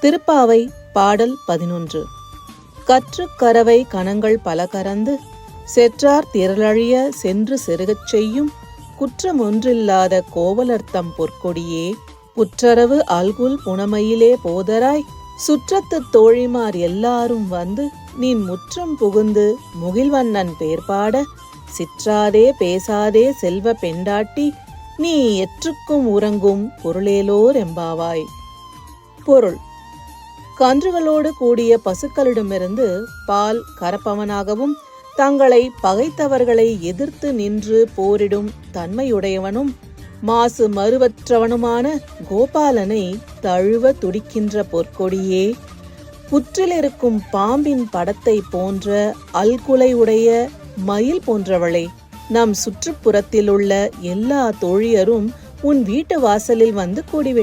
திருப்பாவை பாடல் 11. கற்றுக் கரவை கணங்கள் பல கரந்து செற்றார் திரளழிய சென்று செருகச் செய்யும் குற்றமொன்றில்லாத கோவலர்த்தம் பொற்கொடியே, புற்றரவு அல்குல் புனமையிலே போதராய் சுற்றத்துத் தோழிமார் எல்லாரும் வந்து நீன் முற்றம் புகுந்து முகில்வண்ணன் பேர்பாட சிற்றாதே பேசாதே செல்வ பெண்டாட்டி நீ எற்றுக்கும் உறங்கும் பொருளேலோர் எம்பாவாய். பொருள்: கன்றுகளோடு கூடிய பசுக்களிடமிருந்து பால் கறப்பவனாகவும் தங்களை பகைத்தவர்களை எதிர்த்து நின்று போரிடும் தன்மையுடையவனும் மாசு மறுவற்றவனுமான கோபாலனை தழுவ துடிக்கின்ற பொற்கொடியே, புற்றிலிருக்கும் பாம்பின் படத்தை போன்ற அல்குலை உடைய மயில் போன்றவளே, நம் சுற்றுப்புறத்திலுள்ள எல்லா தோழியரும் உன் வீட்டு வாசலில் வந்து கூடிவிட்டார்.